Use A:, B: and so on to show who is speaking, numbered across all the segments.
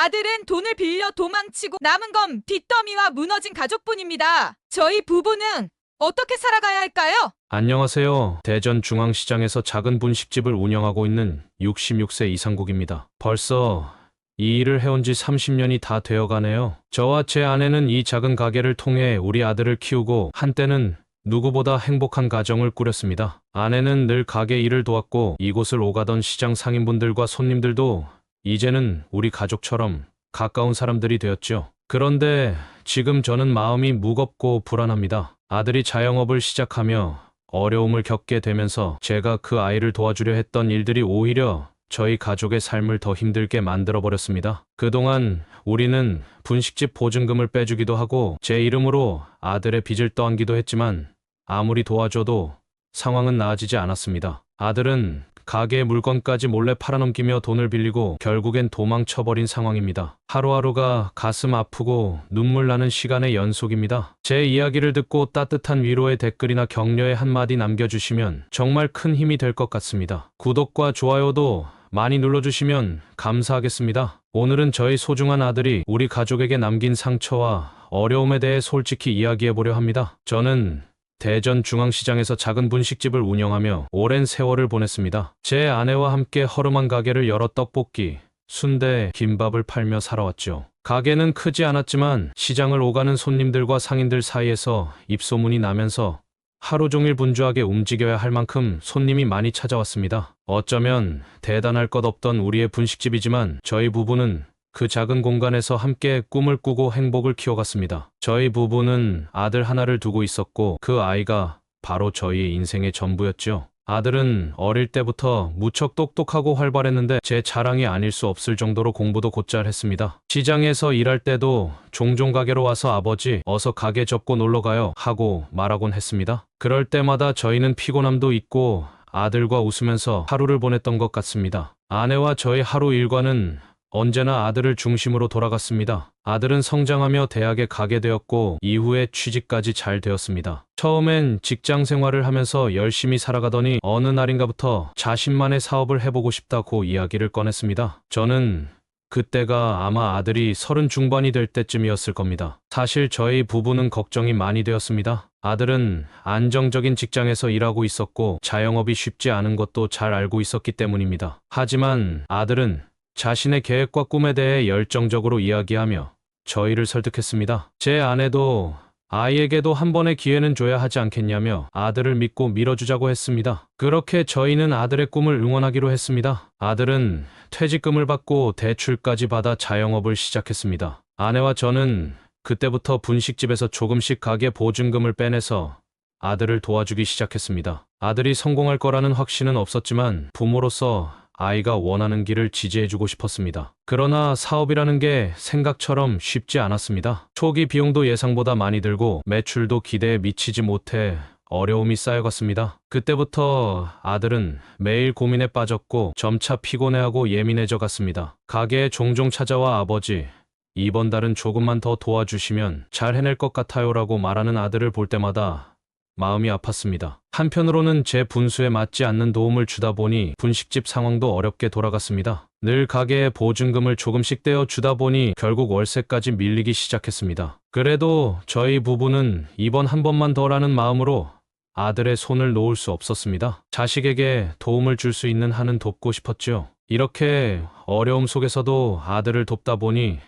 A: 아들은 돈을 빌려 도망치고 남은 건 빚더미와 무너진 가족뿐입니다. 저희 부부는 어떻게 살아가야 할까요?
B: 안녕하세요. 대전 중앙시장에서 작은 분식집을 운영하고 있는 66세 이상국입니다. 벌써 이 일을 해온 지 30년이 다 되어가네요. 저와 제 아내는 이 작은 가게를 통해 우리 아들을 키우고 한때는 누구보다 행복한 가정을 꾸렸습니다. 아내는 늘 가게 일을 도왔고 이곳을 오가던 시장 상인분들과 손님들도 이제는 우리 가족처럼 가까운 사람들이 되었죠. 그런데 지금 저는 마음이 무겁고 불안합니다. 아들이 자영업을 시작하며 어려움을 겪게 되면서 제가 그 아이를 도와주려 했던 일들이 오히려 저희 가족의 삶을 더 힘들게 만들어버렸습니다. 그동안 우리는 분식집 보증금을 빼주기도 하고 제 이름으로 아들의 빚을 떠안기도 했지만 아무리 도와줘도 상황은 나아지지 않았습니다. 아들은 가게 물건까지 몰래 팔아넘기며 돈을 빌리고 결국엔 도망쳐버린 상황입니다. 하루하루가 가슴 아프고 눈물 나는 시간의 연속입니다. 제 이야기를 듣고 따뜻한 위로의 댓글이나 격려의 한마디 남겨주시면 정말 큰 힘이 될 것 같습니다. 구독과 좋아요도 많이 눌러주시면 감사하겠습니다. 오늘은 저희 소중한 아들이 우리 가족에게 남긴 상처와 어려움에 대해 솔직히 이야기해보려 합니다. 저는 대전 중앙시장에서 작은 분식집을 운영하며 오랜 세월을 보냈습니다. 제 아내와 함께 허름한 가게를 열어 떡볶이, 순대, 김밥을 팔며 살아왔죠. 가게는 크지 않았지만 시장을 오가는 손님들과 상인들 사이에서 입소문이 나면서 하루 종일 분주하게 움직여야 할 만큼 손님이 많이 찾아왔습니다. 어쩌면 대단할 것 없던 우리의 분식집이지만 저희 부부는 그 작은 공간에서 함께 꿈을 꾸고 행복을 키워갔습니다. 저희 부부는 아들 하나를 두고 있었고 그 아이가 바로 저희의 인생의 전부였죠. 아들은 어릴 때부터 무척 똑똑하고 활발했는데 제 자랑이 아닐 수 없을 정도로 공부도 곧잘 했습니다. 시장에서 일할 때도 종종 가게로 와서 아버지 어서 가게 접고 놀러가요 하고 말하곤 했습니다. 그럴 때마다 저희는 피곤함도 있고 아들과 웃으면서 하루를 보냈던 것 같습니다. 아내와 저의 하루 일과는 언제나 아들을 중심으로 돌아갔습니다. 아들은 성장하며 대학에 가게 되었고 이후에 취직까지 잘 되었습니다. 처음엔 직장 생활을 하면서 열심히 살아가더니 어느 날인가부터 자신만의 사업을 해보고 싶다고 이야기를 꺼냈습니다. 저는 그때가 아마 아들이 30 중반이 될 때쯤이었을 겁니다. 사실 저희 부부는 걱정이 많이 되었습니다. 아들은 안정적인 직장에서 일하고 있었고 자영업이 쉽지 않은 것도 잘 알고 있었기 때문입니다. 하지만 아들은 자신의 계획과 꿈에 대해 열정적으로 이야기하며 저희를 설득했습니다. 제 아내도 아이에게도 한 번의 기회는 줘야 하지 않겠냐며 아들을 믿고 밀어주자고 했습니다. 그렇게 저희는 아들의 꿈을 응원하기로 했습니다. 아들은 퇴직금을 받고 대출까지 받아 자영업을 시작했습니다. 아내와 저는 그때부터 분식집에서 조금씩 가게 보증금을 빼내서 아들을 도와주기 시작했습니다. 아들이 성공할 거라는 확신은 없었지만 부모로서 아이가 원하는 길을 지지해주고 싶었습니다. 그러나 사업이라는 게 생각처럼 쉽지 않았습니다. 초기 비용도 예상보다 많이 들고 매출도 기대에 미치지 못해 어려움이 쌓여갔습니다. 그때부터 아들은 매일 고민에 빠졌고 점차 피곤해하고 예민해져 갔습니다. 가게에 종종 찾아와 아버지, 이번 달은 조금만 더 도와주시면 잘 해낼 것 같아요라고 말하는 아들을 볼 때마다 마음이 아팠습니다. 한편으로는 제 분수에 맞지 않는 도움을 주다 보니 분식집 상황도 어렵게 돌아갔습니다. 늘 가게에 보증금을 조금씩 떼어 주다 보니 결국 월세까지 밀리기 시작했습니다. 그래도 저희 부부는 이번 한 번만 더라는 마음으로 아들의 손을 놓을 수 없었습니다. 자식에게 도움을 줄 수 있는 한은 돕고 싶었죠. 이렇게 어려움 속에서도 아들을 돕다 보니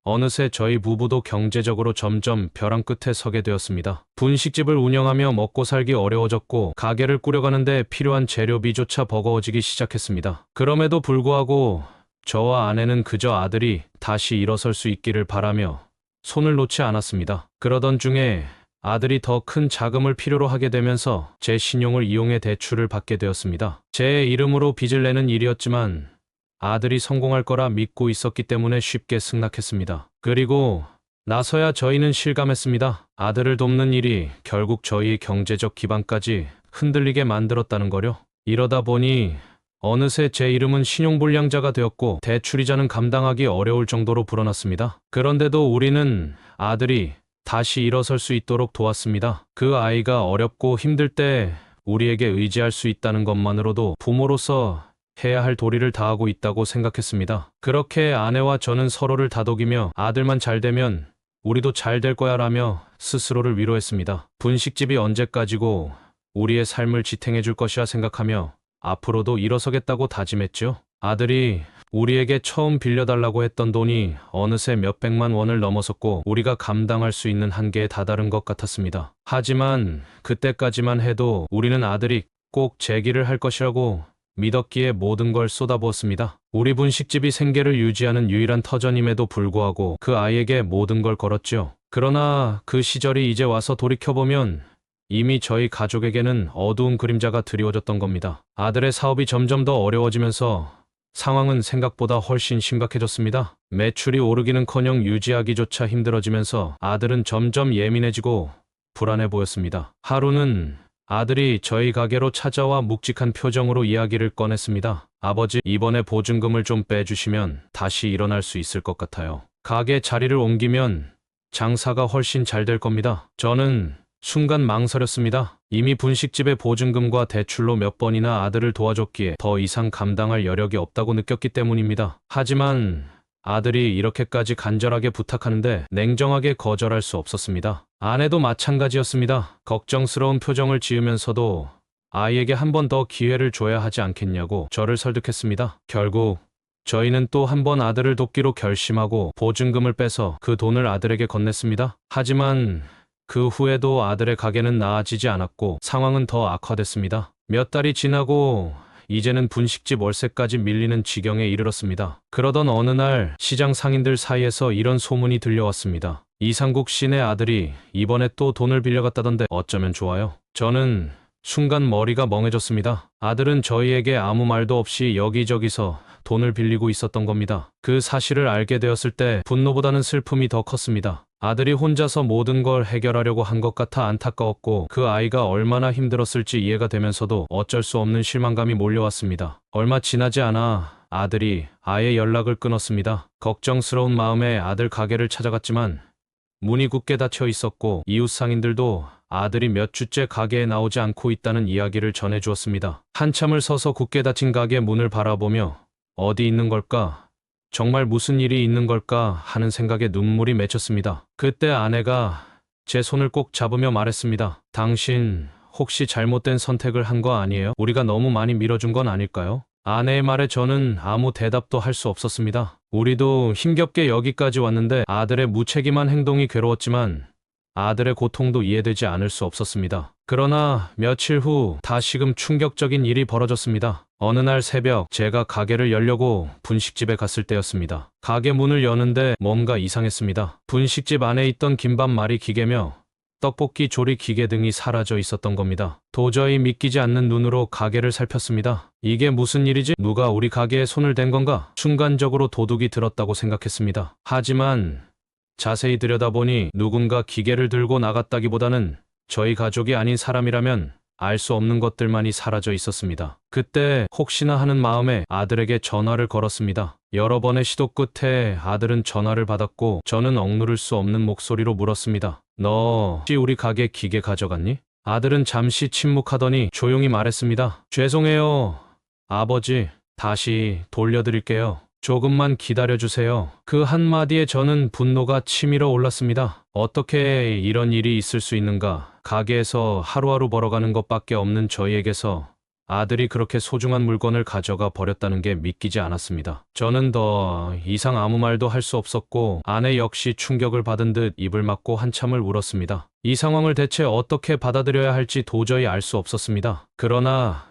B: 어느새 저희 부부도 경제적으로 점점 벼랑 끝에 서게 되었습니다. 분식집을 운영하며 먹고 살기 어려워졌고 가게를 꾸려가는데 필요한 재료비조차 버거워지기 시작했습니다. 그럼에도 불구하고 저와 아내는 그저 아들이 다시 일어설 수 있기를 바라며 손을 놓지 않았습니다. 그러던 중에 아들이 더 큰 자금을 필요로 하게 되면서 제 신용을 이용해 대출을 받게 되었습니다. 제 이름으로 빚을 내는 일이었지만 아들이 성공할 거라 믿고 있었기 때문에 쉽게 승낙했습니다. 그리고 나서야 저희는 실감했습니다. 아들을 돕는 일이 결국 저희의 경제적 기반까지 흔들리게 만들었다는 거요. 이러다 보니 어느새 제 이름은 신용불량자가 되었고 대출이자는 감당하기 어려울 정도로 불어났습니다. 그런데도 우리는 아들이 다시 일어설 수 있도록 도왔습니다. 그 아이가 어렵고 힘들 때 우리에게 의지할 수 있다는 것만으로도 부모로서 해야 할 도리를 다하고 있다고 생각했습니다. 그렇게 아내와 저는 서로를 다독이며 아들만 잘 되면 우리도 잘 될 거야 라며 스스로를 위로했습니다. 분식집이 언제까지고 우리의 삶을 지탱해 줄 것이라 생각하며 앞으로도 일어서겠다고 다짐했죠. 아들이 우리에게 처음 빌려달라고 했던 돈이 어느새 몇백만 원을 넘어섰고 우리가 감당할 수 있는 한계에 다다른 것 같았습니다. 하지만 그때까지만 해도 우리는 아들이 꼭 재기를 할 것이라고 믿었기에 모든 걸 쏟아부었습니다. 우리 분식집이 생계를 유지하는 유일한 터전임에도 불구하고 그 아이에게 모든 걸 걸었죠. 그러나 그 시절이 이제 와서 돌이켜보면 이미 저희 가족에게는 어두운 그림자가 드리워졌던 겁니다. 아들의 사업이 점점 더 어려워지면서 상황은 생각보다 훨씬 심각해졌습니다. 매출이 오르기는커녕 유지하기조차 힘들어지면서 아들은 점점 예민해지고 불안해 보였습니다. 하루는 아들이 저희 가게로 찾아와 묵직한 표정으로 이야기를 꺼냈습니다. 아버지, 이번에 보증금을 좀 빼주시면 다시 일어날 수 있을 것 같아요. 가게 자리를 옮기면 장사가 훨씬 잘 될 겁니다. 저는 순간 망설였습니다. 이미 분식집의 보증금과 대출로 몇 번이나 아들을 도와줬기에 더 이상 감당할 여력이 없다고 느꼈기 때문입니다. 하지만 아들이 이렇게까지 간절하게 부탁하는데 냉정하게 거절할 수 없었습니다. 아내도 마찬가지였습니다. 걱정스러운 표정을 지으면서도 아이에게 한 번 더 기회를 줘야 하지 않겠냐고 저를 설득했습니다. 결국 저희는 또 한 번 아들을 돕기로 결심하고 보증금을 빼서 그 돈을 아들에게 건넸습니다. 하지만 그 후에도 아들의 가게는 나아지지 않았고 상황은 더 악화됐습니다. 몇 달이 지나고 이제는 분식집 월세까지 밀리는 지경에 이르렀습니다. 그러던 어느 날 시장 상인들 사이에서 이런 소문이 들려왔습니다. 이상국 씨네 아들이 이번에 또 돈을 빌려갔다던데 어쩌면 좋아요. 저는 순간 머리가 멍해졌습니다. 아들은 저희에게 아무 말도 없이 여기저기서 돈을 빌리고 있었던 겁니다. 그 사실을 알게 되었을 때 분노보다는 슬픔이 더 컸습니다. 아들이 혼자서 모든 걸 해결하려고 한 것 같아 안타까웠고 그 아이가 얼마나 힘들었을지 이해가 되면서도 어쩔 수 없는 실망감이 몰려왔습니다. 얼마 지나지 않아 아들이 아예 연락을 끊었습니다. 걱정스러운 마음에 아들 가게를 찾아갔지만 문이 굳게 닫혀 있었고 이웃 상인들도 아들이 몇 주째 가게에 나오지 않고 있다는 이야기를 전해주었습니다. 한참을 서서 굳게 닫힌 가게 문을 바라보며 어디 있는 걸까? 정말 무슨 일이 있는 걸까 하는 생각에 눈물이 맺혔습니다. 그때 아내가 제 손을 꼭 잡으며 말했습니다. 당신 혹시 잘못된 선택을 한 거 아니에요? 우리가 너무 많이 밀어준 건 아닐까요? 아내의 말에 저는 아무 대답도 할 수 없었습니다. 우리도 힘겹게 여기까지 왔는데 아들의 무책임한 행동이 괴로웠지만 아들의 고통도 이해되지 않을 수 없었습니다. 그러나 며칠 후 다시금 충격적인 일이 벌어졌습니다. 어느 날 새벽 제가 가게를 열려고 분식집에 갔을 때였습니다. 가게 문을 여는데 뭔가 이상했습니다. 분식집 안에 있던 김밥 말이 기계며 떡볶이 조리 기계 등이 사라져 있었던 겁니다. 도저히 믿기지 않는 눈으로 가게를 살폈습니다. 이게 무슨 일이지? 누가 우리 가게에 손을 댄 건가? 순간적으로 도둑이 들었다고 생각했습니다. 하지만 자세히 들여다보니 누군가 기계를 들고 나갔다기보다는 저희 가족이 아닌 사람이라면 알 수 없는 것들만이 사라져 있었습니다. 그때 혹시나 하는 마음에 아들에게 전화를 걸었습니다. 여러 번의 시도 끝에 아들은 전화를 받았고 저는 억누를 수 없는 목소리로 물었습니다. 너 혹시 우리 가게 기계 가져갔니? 아들은 잠시 침묵하더니 조용히 말했습니다. 죄송해요, 아버지. 다시 돌려드릴게요. 조금만 기다려주세요. 그 한마디에 저는 분노가 치밀어 올랐습니다. 어떻게 이런 일이 있을 수 있는가? 가게에서 하루하루 벌어가는 것밖에 없는 저희에게서 아들이 그렇게 소중한 물건을 가져가 버렸다는 게 믿기지 않았습니다. 저는 더 이상 아무 말도 할 수 없었고 아내 역시 충격을 받은 듯 입을 막고 한참을 울었습니다. 이 상황을 대체 어떻게 받아들여야 할지 도저히 알 수 없었습니다. 그러나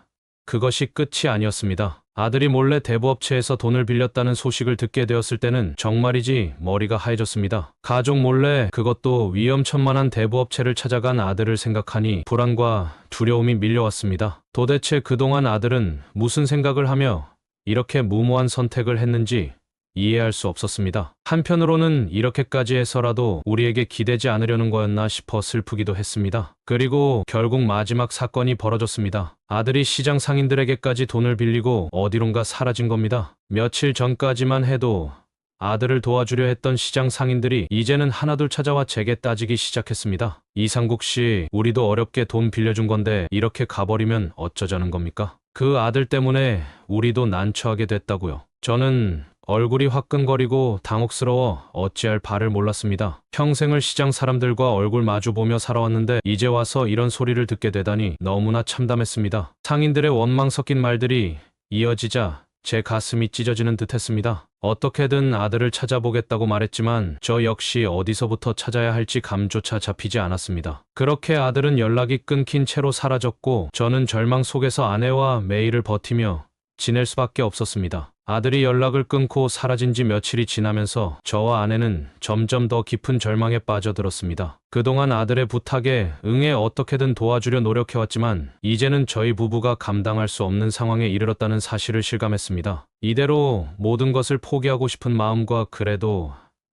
B: 그것이 끝이 아니었습니다. 아들이 몰래 대부업체에서 돈을 빌렸다는 소식을 듣게 되었을 때는 정말이지 머리가 하얘졌습니다. 가족 몰래, 그것도 위험천만한 대부업체를 찾아간 아들을 생각하니 불안과 두려움이 밀려왔습니다. 도대체 그동안 아들은 무슨 생각을 하며 이렇게 무모한 선택을 했는지 이해할 수 없었습니다. 한편으로는 이렇게까지 해서라도 우리에게 기대지 않으려는 거였나 싶어 슬프기도 했습니다. 그리고 결국 마지막 사건이 벌어졌습니다. 아들이 시장 상인들에게까지 돈을 빌리고 어디론가 사라진 겁니다. 며칠 전까지만 해도 아들을 도와주려 했던 시장 상인들이 이제는 하나둘 찾아와 제게 따지기 시작했습니다. 이상국 씨, 우리도 어렵게 돈 빌려준 건데 이렇게 가버리면 어쩌자는 겁니까? 그 아들 때문에 우리도 난처하게 됐다고요. 저는 얼굴이 화끈거리고 당혹스러워 어찌할 바를 몰랐습니다. 평생을 시장 사람들과 얼굴 마주보며 살아왔는데 이제 와서 이런 소리를 듣게 되다니 너무나 참담했습니다. 상인들의 원망 섞인 말들이 이어지자 제 가슴이 찢어지는 듯했습니다. 어떻게든 아들을 찾아보겠다고 말했지만 저 역시 어디서부터 찾아야 할지 감조차 잡히지 않았습니다. 그렇게 아들은 연락이 끊긴 채로 사라졌고 저는 절망 속에서 아내와 매일을 버티며 지낼 수밖에 없었습니다. 아들이 연락을 끊고 사라진 지 며칠이 지나면서 저와 아내는 점점 더 깊은 절망에 빠져들었습니다. 그동안 아들의 부탁에 응해 어떻게든 도와주려 노력해왔지만 이제는 저희 부부가 감당할 수 없는 상황에 이르렀다는 사실을 실감했습니다. 이대로 모든 것을 포기하고 싶은 마음과 그래도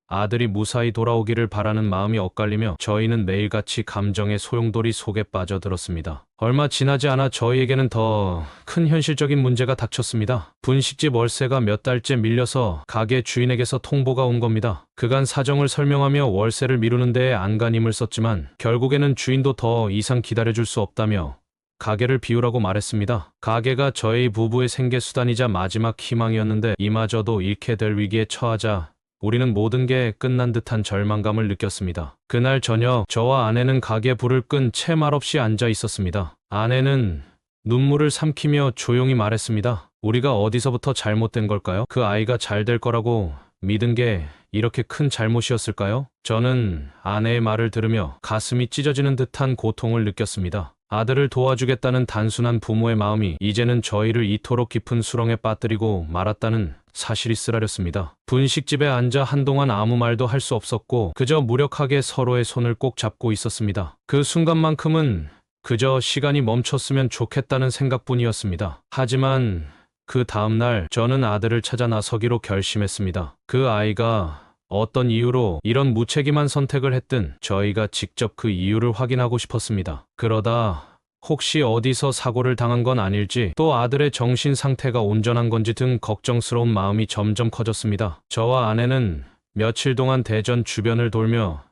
B: 아들이 무사히 돌아오기를 바라는 마음이 엇갈리며 저희는 매일같이 감정의 소용돌이 속에 빠져들었습니다. 얼마 지나지 않아 저희에게는 더 큰 현실적인 문제가 닥쳤습니다. 분식집 월세가 몇 달째 밀려서 가게 주인에게서 통보가 온 겁니다. 그간 사정을 설명하며 월세를 미루는 데에 안간힘을 썼지만 결국에는 주인도 더 이상 기다려줄 수 없다며 가게를 비우라고 말했습니다. 가게가 저희 부부의 생계수단이자 마지막 희망이었는데 이마저도 잃게 될 위기에 처하자 우리는 모든 게 끝난 듯한 절망감을 느꼈습니다. 그날 저녁 저와 아내는 가게 불을 끈 채 말없이 앉아 있었습니다. 아내는 눈물을 삼키며 조용히 말했습니다. 우리가 어디서부터 잘못된 걸까요? 그 아이가 잘 될 거라고 믿은 게 이렇게 큰 잘못이었을까요? 저는 아내의 말을 들으며 가슴이 찢어지는 듯한 고통을 느꼈습니다. 아들을 도와주겠다는 단순한 부모의 마음이 이제는 저희를 이토록 깊은 수렁에 빠뜨리고 말았다는 사실이 쓰라렸습니다. 분식집에 앉아 한동안 아무 말도 할 수 없었고 그저 무력하게 서로의 손을 꼭 잡고 있었습니다. 그 순간만큼은 그저 시간이 멈췄으면 좋겠다는 생각뿐이었습니다. 하지만 그 다음날 저는 아들을 찾아 나서기로 결심했습니다. 그 아이가 어떤 이유로 이런 무책임한 선택을 했든 저희가 직접 그 이유를 확인하고 싶었습니다. 그러다 혹시 어디서 사고를 당한 건 아닐지 또 아들의 정신 상태가 온전한 건지 등 걱정스러운 마음이 점점 커졌습니다. 저와 아내는 며칠 동안 대전 주변을 돌며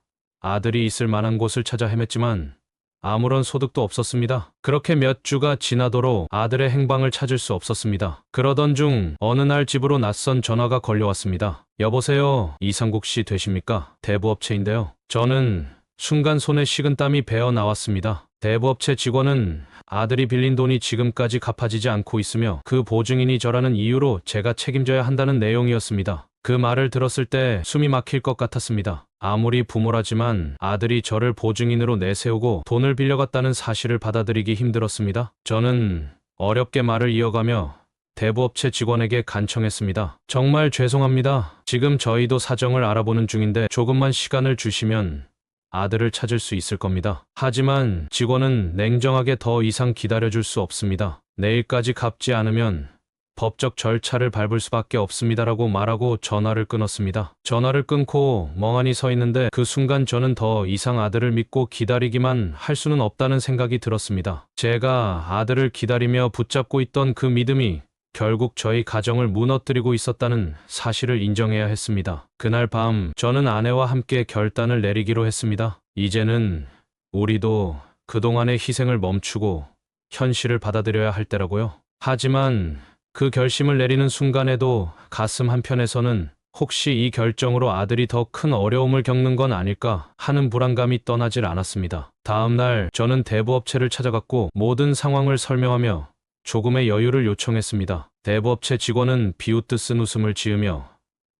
B: 아들이 있을 만한 곳을 찾아 헤맸지만 아무런 소득도 없었습니다. 그렇게 몇 주가 지나도록 아들의 행방을 찾을 수 없었습니다. 그러던 중 어느 날 집으로 낯선 전화가 걸려왔습니다. 여보세요, 이상국 씨 되십니까? 대부업체인데요. 저는 순간 손에 식은땀이 배어 나왔습니다. 대부업체 직원은 아들이 빌린 돈이 지금까지 갚아지지 않고 있으며 그 보증인이 저라는 이유로 제가 책임져야 한다는 내용이었습니다. 그 말을 들었을 때 숨이 막힐 것 같았습니다. 아무리 부모라지만 아들이 저를 보증인으로 내세우고 돈을 빌려갔다는 사실을 받아들이기 힘들었습니다. 저는 어렵게 말을 이어가며 대부업체 직원에게 간청했습니다. 정말 죄송합니다. 지금 저희도 사정을 알아보는 중인데 조금만 시간을 주시면 아들을 찾을 수 있을 겁니다. 하지만 직원은 냉정하게 더 이상 기다려줄 수 없습니다. 내일까지 갚지 않으면 법적 절차를 밟을 수밖에 없습니다라고 말하고 전화를 끊었습니다. 전화를 끊고 멍하니 서 있는데 그 순간 저는 더 이상 아들을 믿고 기다리기만 할 수는 없다는 생각이 들었습니다. 제가 아들을 기다리며 붙잡고 있던 그 믿음이 결국 저희 가정을 무너뜨리고 있었다는 사실을 인정해야 했습니다. 그날 밤 저는 아내와 함께 결단을 내리기로 했습니다. 이제는 우리도 그동안의 희생을 멈추고 현실을 받아들여야 할 때라고요. 하지만 그 결심을 내리는 순간에도 가슴 한편에서는 혹시 이 결정으로 아들이 더 큰 어려움을 겪는 건 아닐까 하는 불안감이 떠나질 않았습니다. 다음 날 저는 대부업체를 찾아갔고 모든 상황을 설명하며 조금의 여유를 요청했습니다. 대부업체 직원은 비웃듯 쓴 웃음을 지으며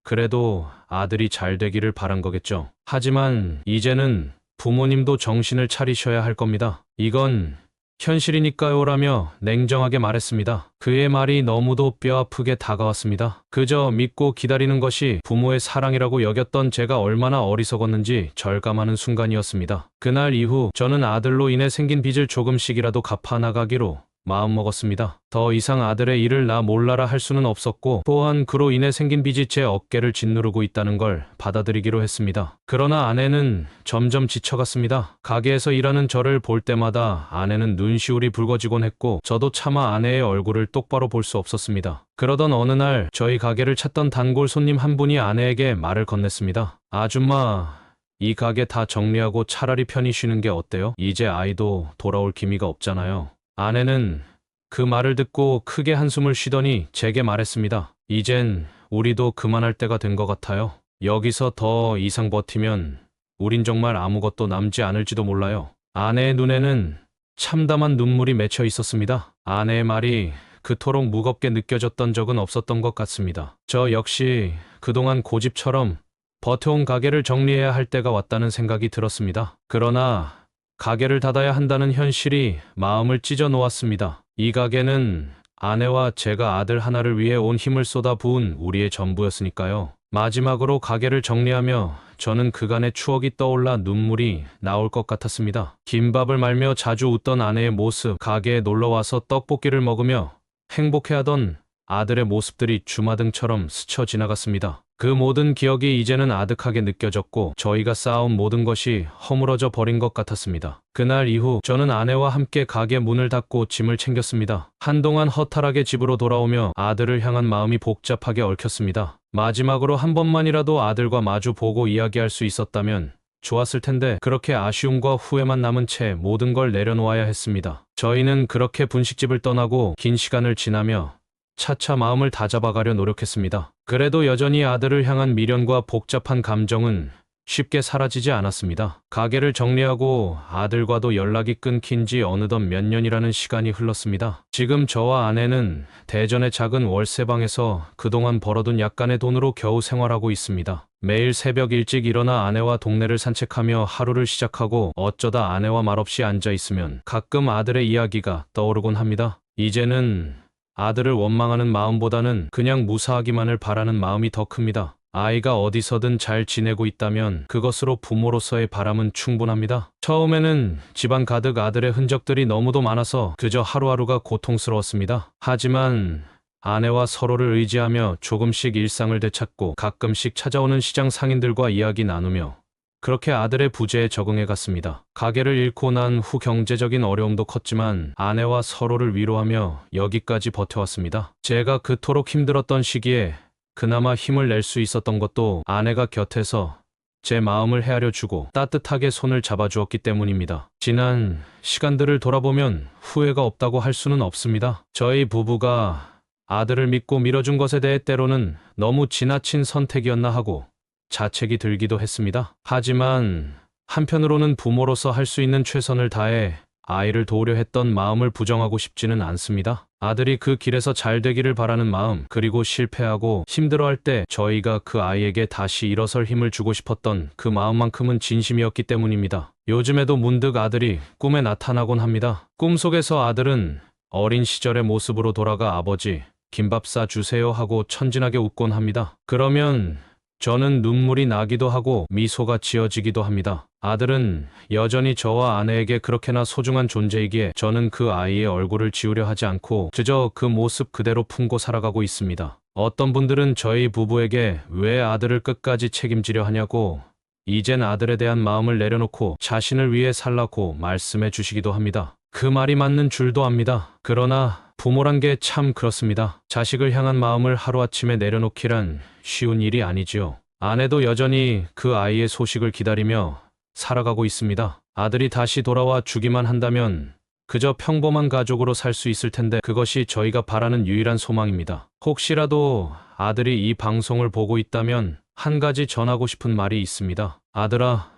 B: 그래도 아들이 잘 되기를 바란 거겠죠. 하지만 이제는 부모님도 정신을 차리셔야 할 겁니다. 이건 현실이니까요라며 냉정하게 말했습니다. 그의 말이 너무도 뼈아프게 다가왔습니다. 그저 믿고 기다리는 것이 부모의 사랑이라고 여겼던 제가 얼마나 어리석었는지 절감하는 순간이었습니다. 그날 이후 저는 아들로 인해 생긴 빚을 조금씩이라도 갚아나가기로 마음먹었습니다. 더 이상 아들의 일을 나 몰라라 할 수는 없었고 또한 그로 인해 생긴 빚이 제 어깨를 짓누르고 있다는 걸 받아들이기로 했습니다. 그러나 아내는 점점 지쳐갔습니다. 가게에서 일하는 저를 볼 때마다 아내는 눈시울이 붉어지곤 했고 저도 차마 아내의 얼굴을 똑바로 볼 수 없었습니다. 그러던 어느 날 저희 가게를 찾던 단골 손님 한 분이 아내에게 말을 건넸습니다. 아줌마, 이 가게 다 정리하고 차라리 편히 쉬는 게 어때요? 이제 아이도 돌아올 기미가 없잖아요. 아내는 그 말을 듣고 크게 한숨을 쉬더니 제게 말했습니다. 이젠 우리도 그만할 때가 된 것 같아요. 여기서 더 이상 버티면 우린 정말 아무것도 남지 않을지도 몰라요. 아내의 눈에는 참담한 눈물이 맺혀 있었습니다. 아내의 말이 그토록 무겁게 느껴졌던 적은 없었던 것 같습니다. 저 역시 그동안 고집처럼 버텨온 가게를 정리해야 할 때가 왔다는 생각이 들었습니다. 그러나 가게를 닫아야 한다는 현실이 마음을 찢어 놓았습니다. 이 가게는 아내와 제가 아들 하나를 위해 온 힘을 쏟아 부은 우리의 전부였으니까요. 마지막으로 가게를 정리하며 저는 그간의 추억이 떠올라 눈물이 나올 것 같았습니다. 김밥을 말며 자주 웃던 아내의 모습, 가게에 놀러와서 떡볶이를 먹으며 행복해하던 아들의 모습들이 주마등처럼 스쳐 지나갔습니다. 그 모든 기억이 이제는 아득하게 느껴졌고 저희가 쌓아온 모든 것이 허물어져 버린 것 같았습니다. 그날 이후 저는 아내와 함께 가게 문을 닫고 짐을 챙겼습니다. 한동안 허탈하게 집으로 돌아오며 아들을 향한 마음이 복잡하게 얽혔습니다. 마지막으로 한 번만이라도 아들과 마주 보고 이야기할 수 있었다면 좋았을 텐데 그렇게 아쉬움과 후회만 남은 채 모든 걸 내려놓아야 했습니다. 저희는 그렇게 분식집을 떠나고 긴 시간을 지나며 차차 마음을 다잡아가려 노력했습니다. 그래도 여전히 아들을 향한 미련과 복잡한 감정은 쉽게 사라지지 않았습니다. 가게를 정리하고 아들과도 연락이 끊긴 지 어느덧 몇 년이라는 시간이 흘렀습니다. 지금 저와 아내는 대전의 작은 월세방에서 그동안 벌어둔 약간의 돈으로 겨우 생활하고 있습니다. 매일 새벽 일찍 일어나 아내와 동네를 산책하며 하루를 시작하고 어쩌다 아내와 말없이 앉아 있으면 가끔 아들의 이야기가 떠오르곤 합니다. 이제는 아들을 원망하는 마음보다는 그냥 무사하기만을 바라는 마음이 더 큽니다. 아이가 어디서든 잘 지내고 있다면 그것으로 부모로서의 바람은 충분합니다. 처음에는 집안 가득 아들의 흔적들이 너무도 많아서 그저 하루하루가 고통스러웠습니다. 하지만 아내와 서로를 의지하며 조금씩 일상을 되찾고 가끔씩 찾아오는 시장 상인들과 이야기 나누며 그렇게 아들의 부재에 적응해 갔습니다. 가게를 잃고 난 후 경제적인 어려움도 컸지만 아내와 서로를 위로하며 여기까지 버텨왔습니다. 제가 그토록 힘들었던 시기에 그나마 힘을 낼 수 있었던 것도 아내가 곁에서 제 마음을 헤아려주고 따뜻하게 손을 잡아주었기 때문입니다. 지난 시간들을 돌아보면 후회가 없다고 할 수는 없습니다. 저희 부부가 아들을 믿고 밀어준 것에 대해 때로는 너무 지나친 선택이었나 하고 자책이 들기도 했습니다. 하지만 한편으로는 부모로서 할 수 있는 최선을 다해 아이를 도우려 했던 마음을 부정하고 싶지는 않습니다. 아들이 그 길에서 잘 되기를 바라는 마음, 그리고 실패하고 힘들어할 때 저희가 그 아이에게 다시 일어설 힘을 주고 싶었던 그 마음만큼은 진심이었기 때문입니다. 요즘에도 문득 아들이 꿈에 나타나곤 합니다. 꿈속에서 아들은 어린 시절의 모습으로 돌아가 아버지, 김밥 싸주세요 하고 천진하게 웃곤 합니다. 그러면 저는 눈물이 나기도 하고 미소가 지어지기도 합니다. 아들은 여전히 저와 아내에게 그렇게나 소중한 존재이기에 저는 그 아이의 얼굴을 지우려 하지 않고 그저 그 모습 그대로 품고 살아가고 있습니다. 어떤 분들은 저희 부부에게 왜 아들을 끝까지 책임지려 하냐고 이젠 아들에 대한 마음을 내려놓고 자신을 위해 살라고 말씀해 주시기도 합니다. 그 말이 맞는 줄도 압니다. 그러나 부모란 게 참 그렇습니다. 자식을 향한 마음을 하루아침에 내려놓기란 쉬운 일이 아니지요. 아내도 여전히 그 아이의 소식을 기다리며 살아가고 있습니다. 아들이 다시 돌아와 주기만 한다면 그저 평범한 가족으로 살 수 있을 텐데 그것이 저희가 바라는 유일한 소망입니다. 혹시라도 아들이 이 방송을 보고 있다면 한 가지 전하고 싶은 말이 있습니다. 아들아,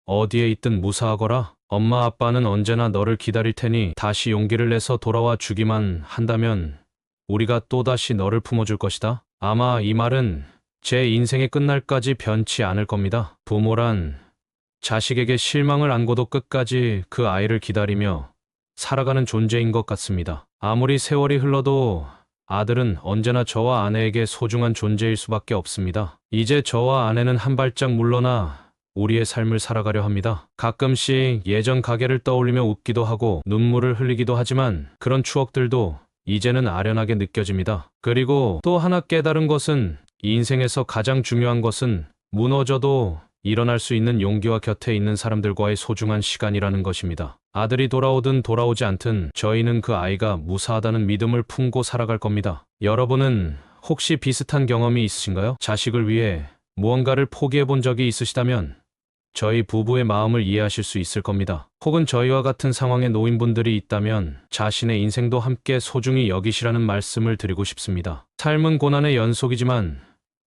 B: 어디에 있든 무사하거라. 엄마 아빠는 언제나 너를 기다릴 테니 다시 용기를 내서 돌아와 주기만 한다면 우리가 또다시 너를 품어줄 것이다. 아마 이 말은 제 인생의 끝날까지 변치 않을 겁니다. 부모란 자식에게 실망을 안고도 끝까지 그 아이를 기다리며 살아가는 존재인 것 같습니다. 아무리 세월이 흘러도 아들은 언제나 저와 아내에게 소중한 존재일 수밖에 없습니다. 이제 저와 아내는 한 발짝 물러나 우리의 삶을 살아가려 합니다. 가끔씩 예전 가게를 떠올리며 웃기도 하고 눈물을 흘리기도 하지만 그런 추억들도 이제는 아련하게 느껴집니다. 그리고 또 하나 깨달은 것은 인생에서 가장 중요한 것은 무너져도 일어날 수 있는 용기와 곁에 있는 사람들과의 소중한 시간이라는 것입니다. 아들이 돌아오든 돌아오지 않든 저희는 그 아이가 무사하다는 믿음을 품고 살아갈 겁니다. 여러분은 혹시 비슷한 경험이 있으신가요? 자식을 위해 무언가를 포기해 본 적이 있으시다면 저희 부부의 마음을 이해하실 수 있을 겁니다. 혹은 저희와 같은 상황의 노인분들이 있다면 자신의 인생도 함께 소중히 여기시라는 말씀을 드리고 싶습니다. 삶은 고난의 연속이지만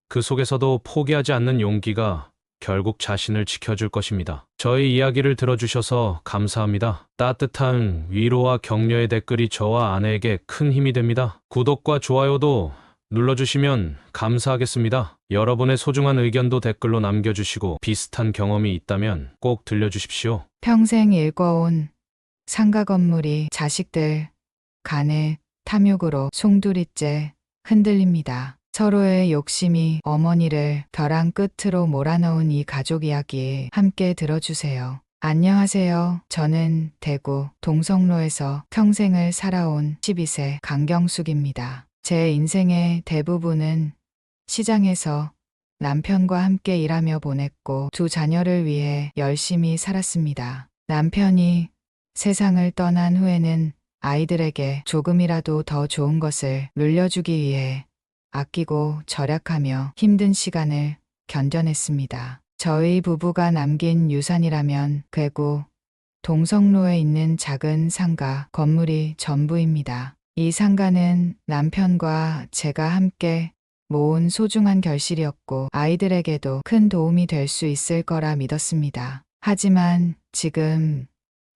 B: 그 속에서도 포기하지 않는 용기가 결국 자신을 지켜줄 것입니다. 저희 이야기를 들어주셔서 감사합니다. 따뜻한 위로와 격려의 댓글이 저와 아내에게 큰 힘이 됩니다. 구독과 좋아요도 눌러주시면 감사하겠습니다. 여러분의 소중한 의견도 댓글로 남겨주시고 비슷한 경험이 있다면 꼭 들려주십시오.
C: 평생 일궈온 상가 건물이 자식들 간의 탐욕으로 송두리째 흔들립니다. 서로의 욕심이 어머니를 벼랑 끝으로 몰아넣은 이 가족 이야기 함께 들어주세요. 안녕하세요. 저는 대구 동성로에서 평생을 살아온 12세 강경숙입니다. 제 인생의 대부분은 시장에서 남편과 함께 일하며 보냈고 두 자녀를 위해 열심히 살았습니다. 남편이 세상을 떠난 후에는 아이들에게 조금이라도 더 좋은 것을 물려주기 위해 아끼고 절약하며 힘든 시간을 견뎌냈습니다. 저희 부부가 남긴 유산이라면 괴구 동성로에 있는 작은 상가 건물이 전부입니다. 이 상가는 남편과 제가 함께 모은 소중한 결실이었고 아이들에게도 큰 도움이 될 수 있을 거라 믿었습니다. 하지만 지금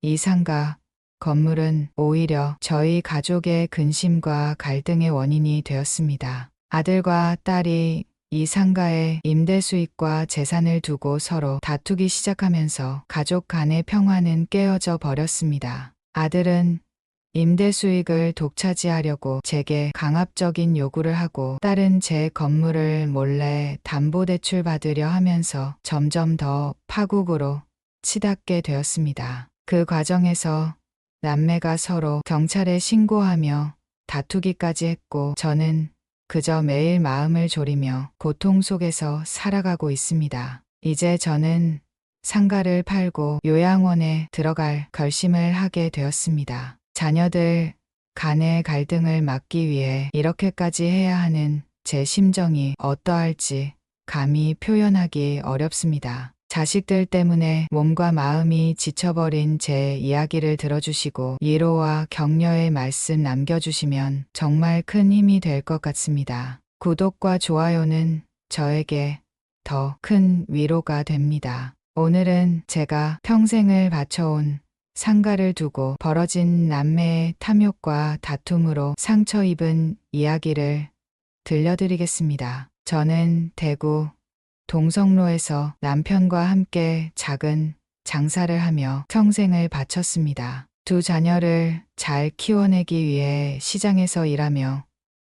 C: 이 상가 건물은 오히려 저희 가족의 근심과 갈등의 원인이 되었습니다. 아들과 딸이 이 상가의 임대 수익과 재산을 두고 서로 다투기 시작하면서 가족 간의 평화는 깨어져 버렸습니다. 아들은 임대 수익을 독차지하려고 제게 강압적인 요구를 하고 딸은 제 건물을 몰래 담보대출 받으려 하면서 점점 더 파국으로 치닫게 되었습니다. 그 과정에서 남매가 서로 경찰에 신고하며 다투기까지 했고 저는 그저 매일 마음을 졸이며 고통 속에서 살아가고 있습니다. 이제 저는 상가를 팔고 요양원에 들어갈 결심을 하게 되었습니다. 자녀들 간의 갈등을 막기 위해 이렇게까지 해야 하는 제 심정이 어떠할지 감히 표현하기 어렵습니다. 자식들 때문에 몸과 마음이 지쳐버린 제 이야기를 들어주시고 위로와 격려의 말씀 남겨주시면 정말 큰 힘이 될 것 같습니다. 구독과 좋아요는 저에게 더 큰 위로가 됩니다. 오늘은 제가 평생을 바쳐온 상가를 두고 벌어진 남매의 탐욕과 다툼으로 상처 입은 이야기를 들려드리겠습니다. 저는 대구 동성로에서 남편과 함께 작은 장사를 하며 평생을 바쳤습니다. 두 자녀를 잘 키워내기 위해 시장에서 일하며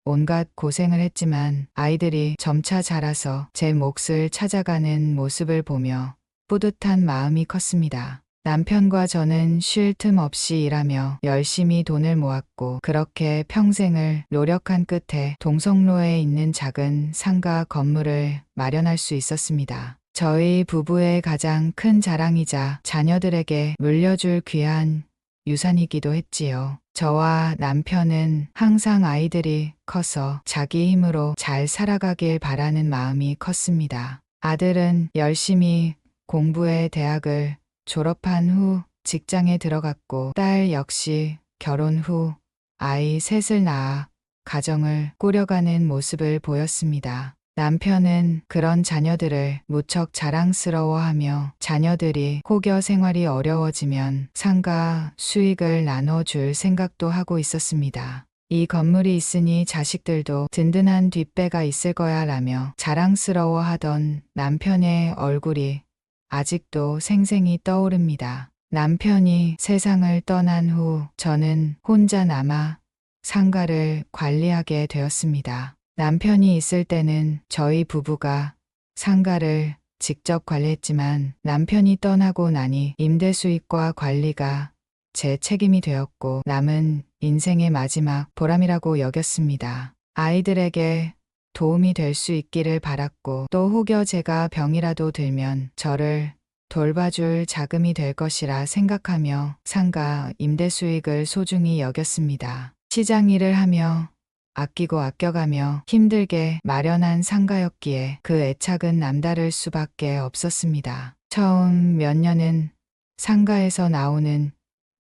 C: 온갖 고생을 했지만 아이들이 점차 자라서 제 몫을 찾아가는 모습을 보며 뿌듯한 마음이 컸습니다. 남편과 저는 쉴 틈 없이 일하며 열심히 돈을 모았고 그렇게 평생을 노력한 끝에 동성로에 있는 작은 상가 건물을 마련할 수 있었습니다. 저희 부부의 가장 큰 자랑이자 자녀들에게 물려줄 귀한 유산이기도 했지요. 저와 남편은 항상 아이들이 커서 자기 힘으로 잘 살아가길 바라는 마음이 컸습니다. 아들은 열심히 공부해 대학을 졸업한 후 직장에 들어갔고 딸 역시 결혼 후 아이 셋을 낳아 가정을 꾸려가는 모습을 보였습니다. 남편은 그런 자녀들을 무척 자랑스러워하며 자녀들이 혹여 생활이 어려워지면 상가 수익을 나눠줄 생각도 하고 있었습니다. 이 건물이 있으니 자식들도 든든한 뒷배가 있을 거야 라며 자랑스러워하던 남편의 얼굴이 아직도 생생히 떠오릅니다. 남편이 세상을 떠난 후 저는 혼자 남아 상가를 관리하게 되었습니다. 남편이 있을 때는 저희 부부가 상가를 직접 관리했지만 남편이 떠나고 나니 임대 수익과 관리가 제 책임이 되었고 남은 인생의 마지막 보람이라고 여겼습니다. 아이들에게 도움이 될 수 있기를 바랐고 또 혹여 제가 병이라도 들면 저를 돌봐줄 자금이 될 것이라 생각하며 상가 임대 수익을 소중히 여겼습니다. 시장 일을 하며 아끼고 아껴가며 힘들게 마련한 상가였기에 그 애착은 남다를 수밖에 없었습니다. 처음 몇 년은 상가에서 나오는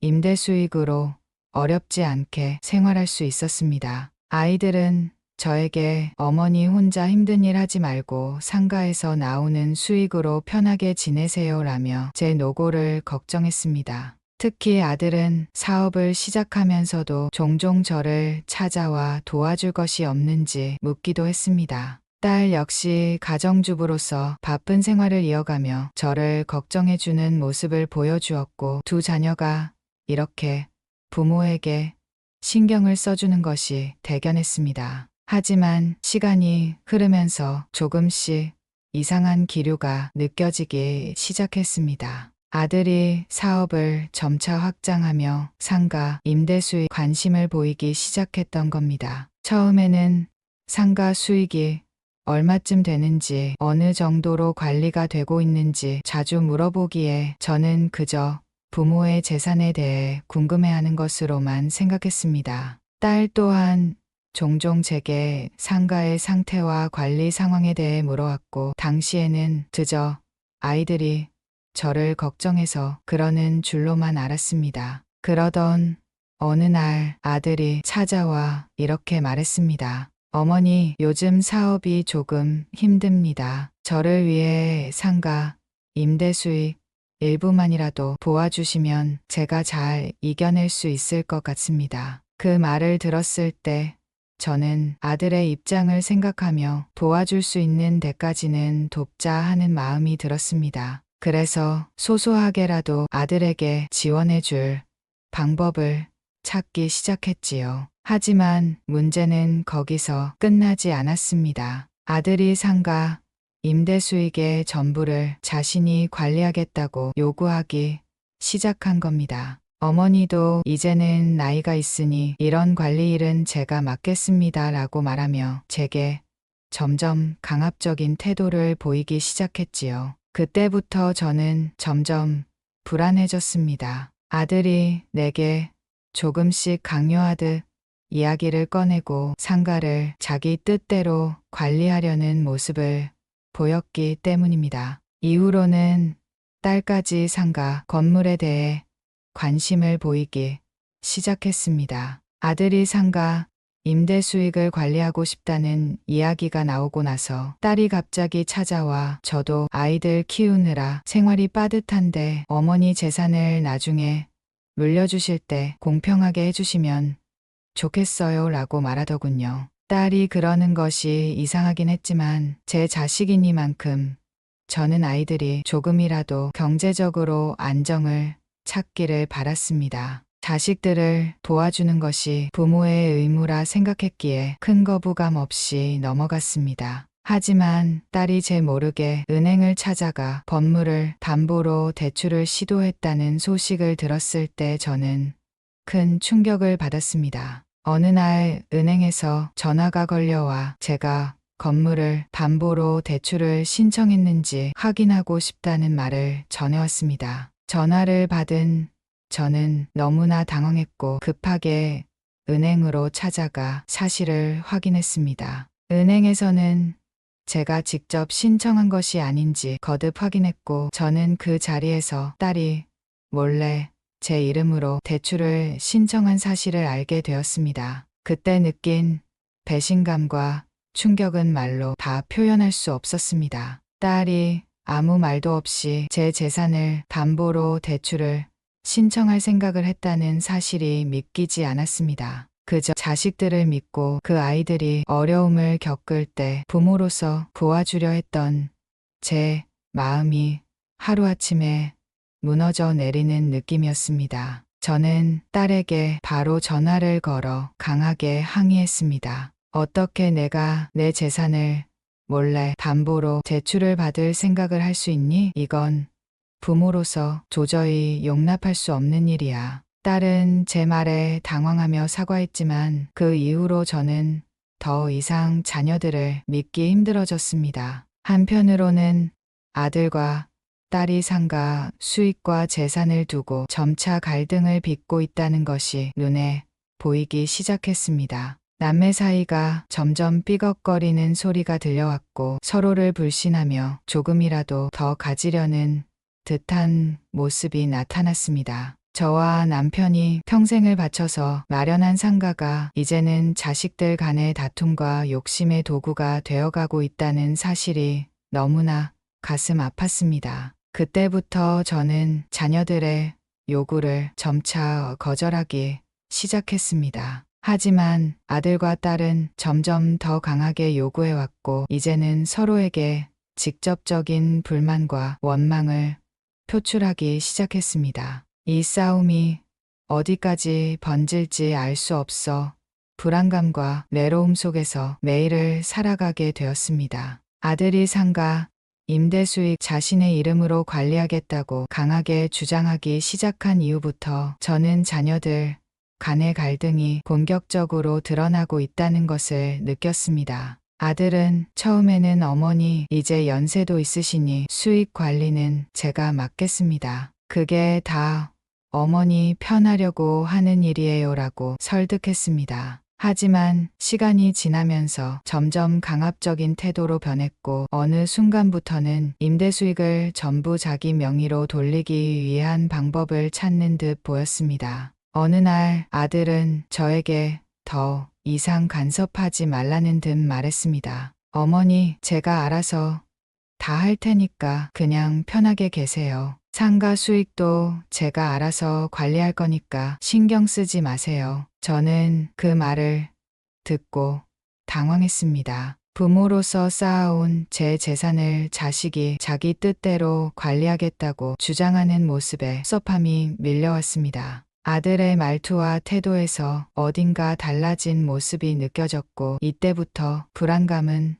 C: 임대 수익으로 어렵지 않게 생활할 수 있었습니다. 아이들은 저에게 어머니 혼자 힘든 일 하지 말고 상가에서 나오는 수익으로 편하게 지내세요라며 제 노고를 걱정했습니다. 특히 아들은 사업을 시작하면서도 종종 저를 찾아와 도와줄 것이 없는지 묻기도 했습니다. 딸 역시 가정주부로서 바쁜 생활을 이어가며 저를 걱정해주는 모습을 보여주었고 두 자녀가 이렇게 부모에게 신경을 써주는 것이 대견했습니다. 하지만 시간이 흐르면서 조금씩 이상한 기류가 느껴지기 시작했습니다. 아들이 사업을 점차 확장하며 상가 임대 수익 관심을 보이기 시작했던 겁니다. 처음에는 상가 수익이 얼마쯤 되는지 어느 정도로 관리가 되고 있는지 자주 물어보기에 저는 그저 부모의 재산에 대해 궁금해하는 것으로만 생각했습니다. 딸 또한 종종 제게 상가의 상태와 관리 상황에 대해 물어왔고 당시에는 그저 아이들이 저를 걱정해서 그러는 줄로만 알았습니다. 그러던 어느 날 아들이 찾아와 이렇게 말했습니다. 어머니, 요즘 사업이 조금 힘듭니다. 저를 위해 상가 임대 수익 일부만이라도 도와주시면 제가 잘 이겨낼 수 있을 것 같습니다. 그 말을 들었을 때 저는 아들의 입장을 생각하며 도와줄 수 있는 데까지는 돕자 하는 마음이 들었습니다. 그래서 소소하게라도 아들에게 지원해줄 방법을 찾기 시작했지요. 하지만 문제는 거기서 끝나지 않았습니다. 아들이 상가 임대 수익의 전부를 자신이 관리하겠다고 요구하기 시작한 겁니다. 어머니도 이제는 나이가 있으니 이런 관리 일은 제가 맡겠습니다 라고 말하며 제게 점점 강압적인 태도를 보이기 시작했지요. 그때부터 저는 점점 불안해졌습니다. 아들이 내게 조금씩 강요하듯 이야기를 꺼내고 상가를 자기 뜻대로 관리하려는 모습을 보였기 때문입니다. 이후로는 딸까지 상가 건물에 대해 관심을 보이기 시작했습니다. 아들이 상가 임대 수익을 관리하고 싶다는 이야기가 나오고 나서 딸이 갑자기 찾아와 저도 아이들 키우느라 생활이 빠듯한데 어머니 재산을 나중에 물려주실 때 공평하게 해주시면 좋겠어요 라고 말하더군요. 딸이 그러는 것이 이상하긴 했지만 제 자식이니만큼 저는 아이들이 조금이라도 경제적으로 안정을 찾기를 바랐습니다. 자식들을 도와주는 것이 부모의 의무라 생각했기에 큰 거부감 없이 넘어갔습니다. 하지만 딸이 제 모르게 은행을 찾아가 건물을 담보로 대출을 시도했다는 소식을 들었을 때 저는 큰 충격을 받았습니다. 어느 날 은행에서 전화가 걸려와 제가 건물을 담보로 대출을 신청했는지 확인하고 싶다는 말을 전해왔습니다. 전화를 받은 저는 너무나 당황했고 급하게 은행으로 찾아가 사실을 확인했습니다. 은행에서는 제가 직접 신청한 것이 아닌지 거듭 확인했고 저는 그 자리에서 딸이 몰래 제 이름으로 대출을 신청한 사실을 알게 되었습니다. 그때 느낀 배신감과 충격은 말로 다 표현할 수 없었습니다. 딸이 아무 말도 없이 제 재산을 담보로 대출을 신청할 생각을 했다는 사실이 믿기지 않았습니다. 그저 자식들을 믿고 그 아이들이 어려움을 겪을 때 부모로서 도와주려 했던 제 마음이 하루아침에 무너져 내리는 느낌이었습니다. 저는 딸에게 바로 전화를 걸어 강하게 항의했습니다. 어떻게 내가 내 재산을 몰래 담보로 대출을 받을 생각을 할 수 있니? 이건 부모로서 도저히 용납할 수 없는 일이야. 딸은 제 말에 당황하며 사과했지만 그 이후로 저는 더 이상 자녀들을 믿기 힘들어졌습니다. 한편으로는 아들과 딸이 상가 수익과 재산을 두고 점차 갈등을 빚고 있다는 것이 눈에 보이기 시작했습니다. 남매 사이가 점점 삐걱거리는 소리가 들려왔고 서로를 불신하며 조금이라도 더 가지려는 듯한 모습이 나타났습니다. 저와 남편이 평생을 바쳐서 마련한 상가가 이제는 자식들 간의 다툼과 욕심의 도구가 되어가고 있다는 사실이 너무나 가슴 아팠습니다. 그때부터 저는 자녀들의 요구를 점차 거절하기 시작했습니다. 하지만 아들과 딸은 점점 더 강하게 요구해왔고, 이제는 서로에게 직접적인 불만과 원망을 표출하기 시작했습니다. 이 싸움이 어디까지 번질지 알 수 없어 불안감과 외로움 속에서 매일을 살아가게 되었습니다. 아들이 상가 임대 수익 자신의 이름으로 관리하겠다고 강하게 주장하기 시작한 이후부터 저는 자녀들 간의 갈등이 본격적으로 드러나고 있다는 것을 느꼈습니다. 아들은 처음에는 어머니 이제 연세도 있으시니 수익 관리는 제가 맡겠습니다. 그게 다 어머니 편하려고 하는 일이에요라고 설득했습니다. 하지만 시간이 지나면서 점점 강압적인 태도로 변했고, 어느 순간부터는 임대 수익을 전부 자기 명의로 돌리기 위한 방법을 찾는 듯 보였습니다. 어느 날 아들은 저에게 더 이상 간섭하지 말라는 듯 말했습니다. 어머니, 제가 알아서 다 할 테니까 그냥 편하게 계세요. 상가 수익도 제가 알아서 관리할 거니까 신경 쓰지 마세요. 저는 그 말을 듣고 당황했습니다. 부모로서 쌓아온 제 재산을 자식이 자기 뜻대로 관리하겠다고 주장하는 모습에 섭섭함이 밀려왔습니다. 아들의 말투와 태도에서 어딘가 달라진 모습이 느껴졌고, 이때부터 불안감은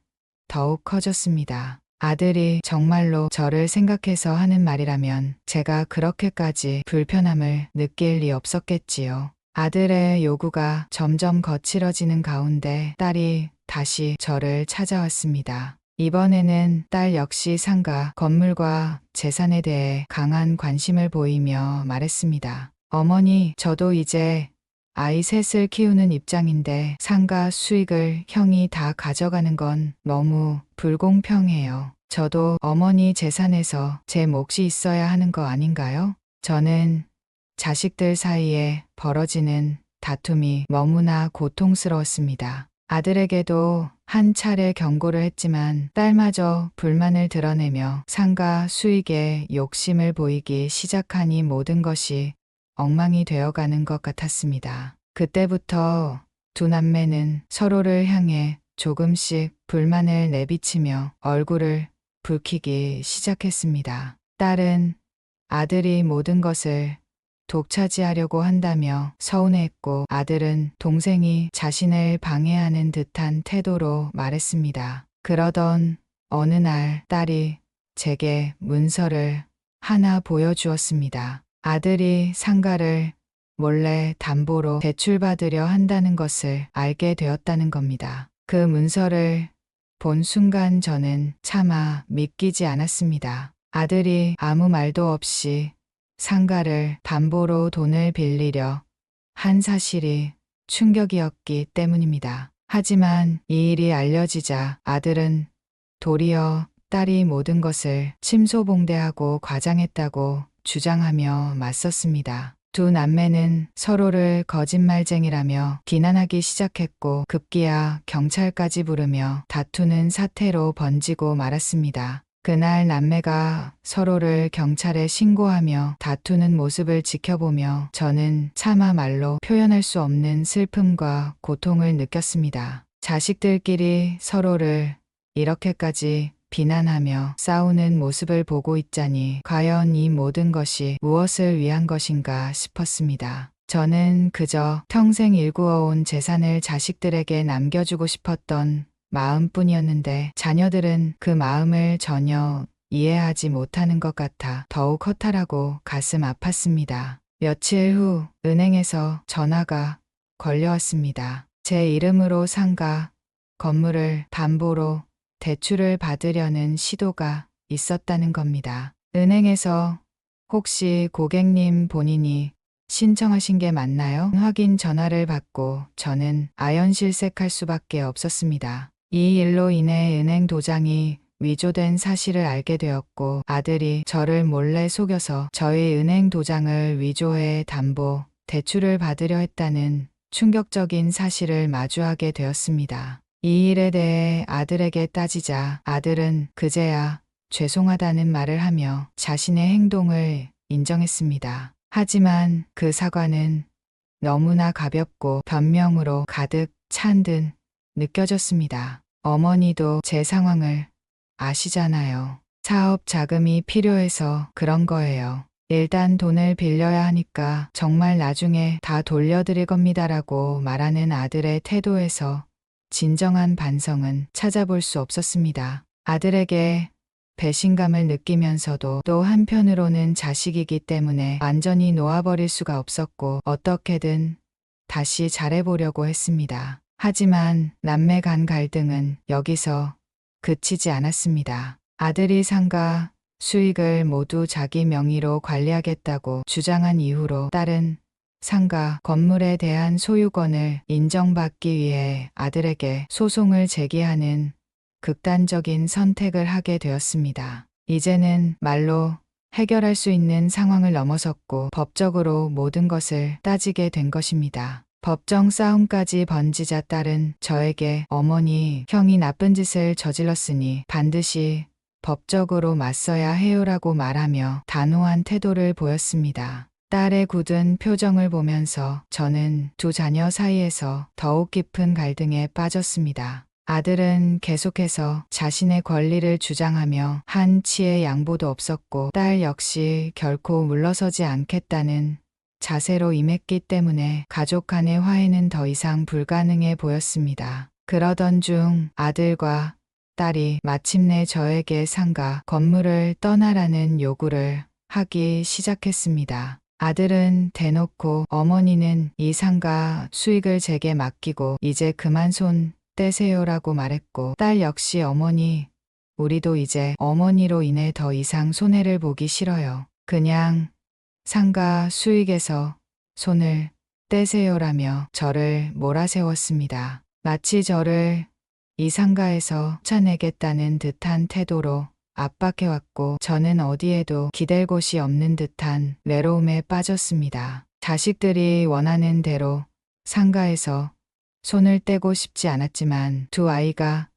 C: 더욱 커졌습니다. 아들이 정말로 저를 생각해서 하는 말이라면 제가 그렇게까지 불편함을 느낄 리 없었겠지요. 아들의 요구가 점점 거칠어지는 가운데 딸이 다시 저를 찾아왔습니다. 이번에는 딸 역시 상가, 건물과 재산에 대해 강한 관심을 보이며 말했습니다. 어머니, 저도 이제 아이 셋을 키우는 입장인데 상가 수익을 형이 다 가져가는 건 너무 불공평해요. 저도 어머니 재산에서 제 몫이 있어야 하는 거 아닌가요? 저는 자식들 사이에 벌어지는 다툼이 너무나 고통스러웠습니다. 아들에게도 한 차례 경고를 했지만 딸마저 불만을 드러내며 상가 수익에 욕심을 보이기 시작하니 모든 것이 엉망이 되어가는 것 같았습니다. 그때부터 두 남매는 서로를 향해 조금씩 불만을 내비치며 얼굴을 붉히기 시작했습니다. 딸은 아들이 모든 것을 독차지하려고 한다며 서운해했고, 아들은 동생이 자신을 방해하는 듯한 태도로 말했습니다. 그러던 어느 날 딸이 제게 문서를 하나 보여주었습니다. 아들이 상가를 몰래 담보로 대출받으려 한다는 것을 알게 되었다는 겁니다. 그 문서를 본 순간 저는 차마 믿기지 않았습니다. 아들이 아무 말도 없이 상가를 담보로 돈을 빌리려 한 사실이 충격이었기 때문입니다. 하지만 이 일이 알려지자 아들은 도리어 딸이 모든 것을 침소봉대하고 과장했다고 주장하며 맞섰습니다. 두 남매는 서로를 거짓말쟁이라며 비난하기 시작했고, 급기야 경찰까지 부르며 다투는 사태로 번지고 말았습니다. 그날 남매가 서로를 경찰에 신고하며 다투는 모습을 지켜보며 저는 차마 말로 표현할 수 없는 슬픔과 고통을 느꼈습니다. 자식들끼리 서로를 이렇게까지 비난하며 싸우는 모습을 보고 있자니 과연 이 모든 것이 무엇을 위한 것인가 싶었습니다. 저는 그저 평생 일구어온 재산을 자식들에게 남겨주고 싶었던 마음뿐이었는데, 자녀들은 그 마음을 전혀 이해하지 못하는 것 같아 더욱 허탈하고 가슴 아팠습니다. 며칠 후 은행에서 전화가 걸려왔습니다. 제 이름으로 상가, 건물을 담보로 대출을 받으려는 시도가 있었다는 겁니다. 은행에서 혹시 고객님 본인이 신청하신 게 맞나요? 확인 전화를 받고 저는 아연실색할 수밖에 없었습니다. 이 일로 인해 은행 도장이 위조된 사실을 알게 되었고 아들이 저를 몰래 속여서 저의 은행 도장을 위조해 담보 대출을 받으려 했다는 충격적인 사실을 마주하게 되었습니다. 이 일에 대해 아들에게 따지자 아들은 그제야 죄송하다는 말을 하며 자신의 행동을 인정했습니다. 하지만 그 사과는 너무나 가볍고 변명으로 가득 찬 듯 느껴졌습니다. 어머니도 제 상황을 아시잖아요. 사업 자금이 필요해서 그런 거예요. 일단 돈을 빌려야 하니까 정말 나중에 다 돌려드릴 겁니다라고 말하는 아들의 태도에서 진정한 반성은 찾아볼 수 없었습니다. 아들에게 배신감을 느끼면서도 또 한편으로는 자식이기 때문에 완전히 놓아버릴 수가 없었고 어떻게든 다시 잘해보려고 했습니다. 하지만 남매 간 갈등은 여기서 그치지 않았습니다. 아들이 상가 수익을 모두 자기 명의로 관리하겠다고 주장한 이후로 딸은 상가 건물에 대한 소유권을 인정받기 위해 아들에게 소송을 제기하는 극단적인 선택을 하게 되었습니다. 이제는 말로 해결할 수 있는 상황을 넘어섰고 법적으로 모든 것을 따지게 된 것입니다. 법정 싸움까지 번지자 딸은 저에게 어머니, 형이 나쁜 짓을 저질렀으니 반드시 법적으로 맞서야 해요라고 말하며 단호한 태도를 보였습니다. 딸의 굳은 표정을 보면서 저는 두 자녀 사이에서 더욱 깊은 갈등에 빠졌습니다. 아들은 계속해서 자신의 권리를 주장하며 한치의 양보도 없었고 딸 역시 결코 물러서지 않겠다는 자세로 임했기 때문에 가족 간의 화해는 더 이상 불가능해 보였습니다. 그러던 중 아들과 딸이 마침내 저에게 상가 건물을 떠나라는 요구를 하기 시작했습니다. 아들은 대놓고 어머니는 이 상가 수익을 제게 맡기고 이제 그만 손 떼세요라고 말했고 딸 역시 어머니, 우리도 이제 어머니로 인해 더 이상 손해를 보기 싫어요. 그냥 상가 수익에서 손을 떼세요라며 저를 몰아세웠습니다. 마치 저를 이 상가에서 쫓아내겠다는 듯한 태도로 압박해왔고 저는 어디에도 기댈 곳이 없는 듯한 외로움에 빠졌습니다. 자식들이 원하는 대로 상가에서 손을 떼고 싶지 않았지만 두 아이가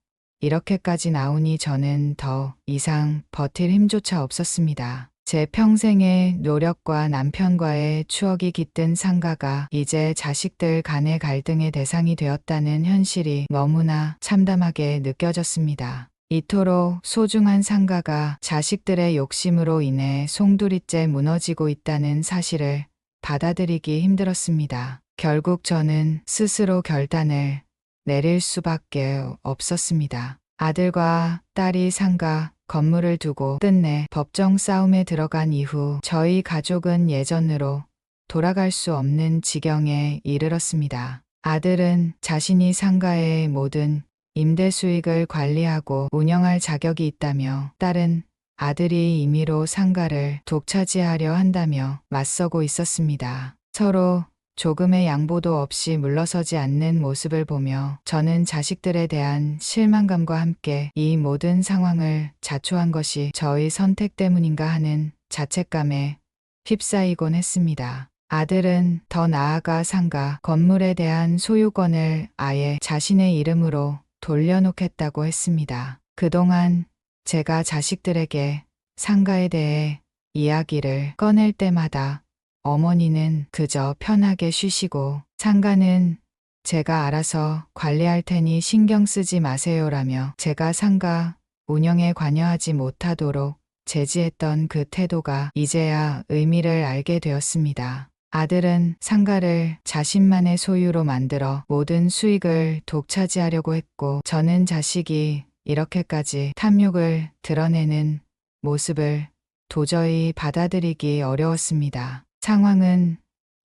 C: 이렇게까지 나오니 저는 더 이상 버틸 힘조차 없었습니다. 제 평생의 노력과 남편과의 추억이 깃든 상가가 이제 자식들 간의 갈등의 대상이 되었다는 현실이 너무나 참담하게 느껴졌습니다. 이토록 소중한 상가가 자식들의 욕심으로 인해 송두리째 무너지고 있다는 사실을 받아들이기 힘들었습니다. 결국 저는 스스로 결단을 내릴 수밖에 없었습니다. 아들과 딸이 상가 건물을 두고 끝내 법정 싸움에 들어간 이후 저희 가족은 예전으로 돌아갈 수 없는 지경에 이르렀습니다. 아들은 자신이 상가의 모든 임대 수익을 관리하고 운영할 자격이 있다며 딸은 아들이 임의로 상가를 독차지하려 한다며 맞서고 있었습니다. 서로 조금의 양보도 없이 물러서지 않는 모습을 보며 저는 자식들에 대한 실망감과 함께 이 모든 상황을 자초한 것이 저의 선택 때문인가 하는 자책감에 휩싸이곤 했습니다. 아들은 더 나아가 상가 건물에 대한 소유권을 아예 자신의 이름으로 돌려놓겠다고 했습니다. 그동안 제가 자식들에게 상가에 대해 이야기를 꺼낼 때마다 어머니는 그저 편하게 쉬시고 상가는 제가 알아서 관리할 테니 신경 쓰지 마세요라며 제가 상가 운영에 관여하지 못하도록 제지했던 그 태도가 이제야 의미를 알게 되었습니다. 아들은 상가를 자신만의 소유로 만들어 모든 수익을 독차지하려고 했고 저는 자식이 이렇게까지 탐욕을 드러내는 모습을 도저히 받아들이기 어려웠습니다. 상황은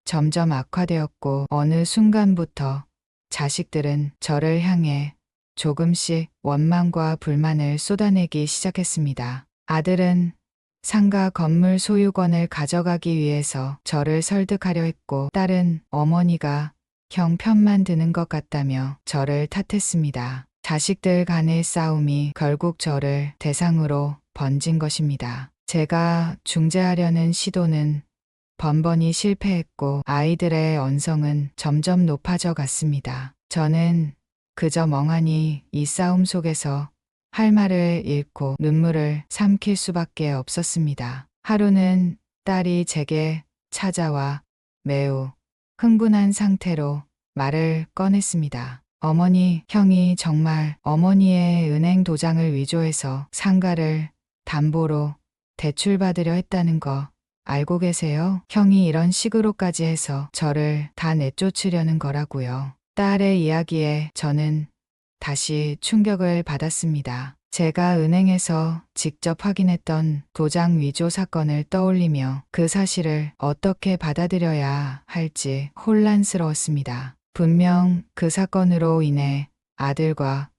C: 점점 악화되었고 어느 순간부터 자식들은 저를 향해 조금씩 원망과 불만을 쏟아내기 시작했습니다. 아들은 상가 건물 소유권을 가져가기 위해서 저를 설득하려 했고 딸은 어머니가 형 편만 드는 것 같다며 저를 탓했습니다. 자식들 간의 싸움이 결국 저를 대상으로 번진 것입니다. 제가 중재하려는 시도는 번번이 실패했고 아이들의 언성은 점점 높아져 갔습니다. 저는 그저 멍하니 이 싸움 속에서 할 말을 잃고 눈물을 삼킬 수밖에 없었습니다. 하루는 딸이 제게 찾아와 매우 흥분한 상태로 말을 꺼냈습니다. 어머니, 형이 정말 어머니의 은행 도장을 위조해서 상가를 담보로 대출받으려 했다는 거 알고 계세요? 형이 이런 식으로까지 해서 저를 다 내쫓으려는 거라고요. 딸의 이야기에 저는 다시 충격을 받았습니다. 제가 은행에서 직접 확인했던 도장 위조 사건을 떠올리며 그 사실을 어떻게 받아들여야 할지 혼란스러웠습니다. 분명 그 사건으로 인해 아들과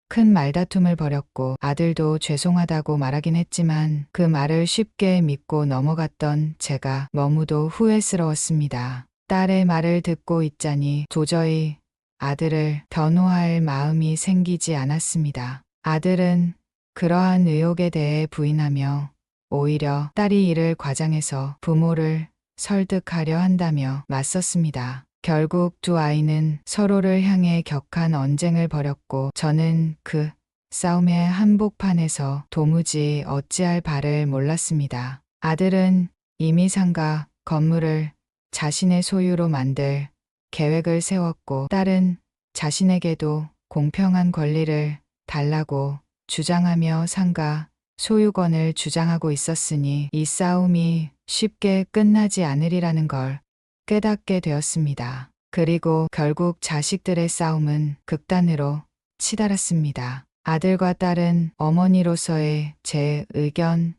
C: 큰 말다툼을 벌였고 아들도 죄송하다고 말하긴 했지만 그 말을 쉽게 믿고 넘어갔던 제가 너무도 후회스러웠습니다. 딸의 말을 듣고 있자니 도저히 아들을 변호할 마음이 생기지 않았습니다. 아들은 그러한 의혹에 대해 부인하며 오히려 딸이 이를 과장해서 부모를 설득하려 한다며 맞섰습니다. 결국 두 아이는 서로를 향해 격한 언쟁을 벌였고 저는 그 싸움의 한복판에서 도무지 어찌할 바를 몰랐습니다. 아들은 이미 상가 건물을 자신의 소유로 만들 계획을 세웠고 딸은 자신에게도 공평한 권리를 달라고 주장하며 상가 소유권을 주장하고 있었으니 이 싸움이 쉽게 끝나지 않으리라는 걸 깨닫게 되었습니다. 그리고 결국 자식들의 싸움은 극단으로 치달았습니다. 아들과 딸은 어머니로서의 제 의견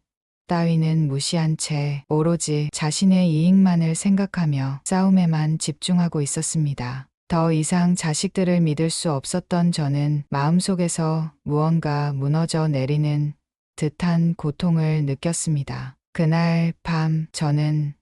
C: 따위는 무시한 채 오로지 자신의 이익만을 생각하며 싸움에만 집중하고 있었습니다. 더 이상 자식들을 믿을 수 없었던 저는 마음속에서 무언가 무너져 내리는 듯한 고통을 느꼈습니다. 그날 밤 저는